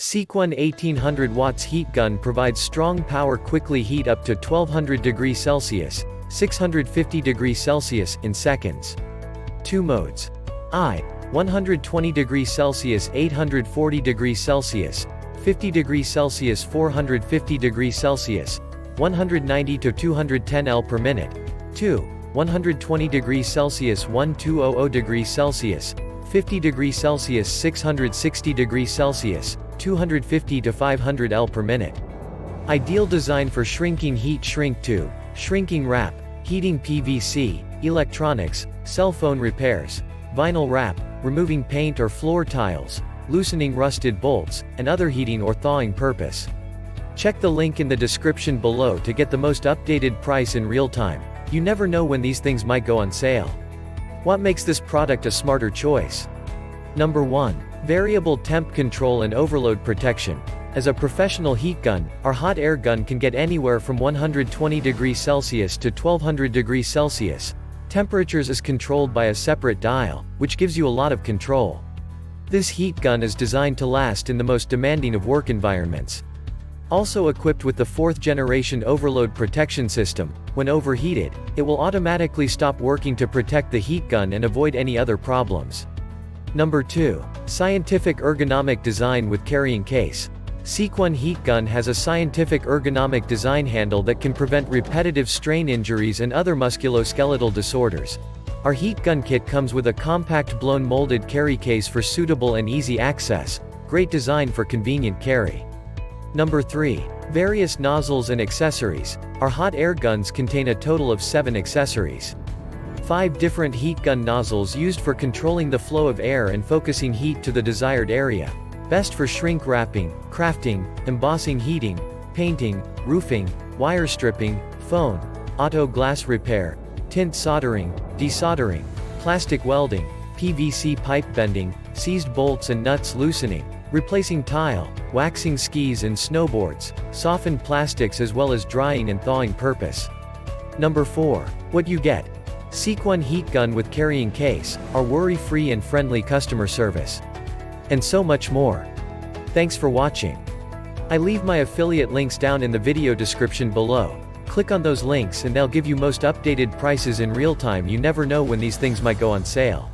SEEKONE 1800 watts heat gun provides strong power, quickly heat up to 1200 degrees Celsius, 650 degrees Celsius in seconds. 2 modes. 120 degrees Celsius 840 degrees Celsius, 50 degrees Celsius 450 degrees Celsius, 190 to 210 L per minute. 2. 120 degrees Celsius 1200 degrees Celsius, 50 degrees Celsius 660 degrees Celsius, 250 to 500 L per minute. Ideal design for shrinking heat shrink to, shrinking wrap, heating PVC, electronics, cell phone repairs, vinyl wrap, removing paint or floor tiles, loosening rusted bolts, and other heating or thawing purpose. Check the link in the description below to get the most updated price in real time. You never know when these things might go on sale. What makes this product a smarter choice? Number 1. Variable temp control and overload protection. As a professional heat gun, our hot air gun can get anywhere from 120 degrees Celsius to 1200 degrees Celsius. Temperatures is controlled by a separate dial, which gives you a lot of control. This heat gun is designed to last in the most demanding of work environments. Also equipped with the 4th generation overload protection system, when overheated, it will automatically stop working to protect the heat gun and avoid any other problems. Number 2. Scientific ergonomic design with carrying case. SEEKONE heat gun has a scientific ergonomic design handle that can prevent repetitive strain injuries and other musculoskeletal disorders. Our heat gun kit comes with a compact blown molded carry case for suitable and easy access. Great design for convenient carry. Number 3. Various nozzles and accessories. Our hot air guns contain a total of 7 accessories. 5 different heat gun nozzles used for controlling the flow of air and focusing heat to the desired area. Best for shrink wrapping, crafting, embossing, heating, painting, roofing, wire stripping, phone, auto glass repair, tint soldering, desoldering, plastic welding, PVC pipe bending, seized bolts and nuts loosening, replacing tile, waxing skis and snowboards, softened plastics, as well as drying and thawing purpose. Number 4. What you get. SEEKONE heat gun with carrying case, our worry-free and friendly customer service. And so much more. Thanks for watching. I leave my affiliate links down in the video description below. Click on those links and they'll give you most updated prices in real time. You never know when these things might go on sale.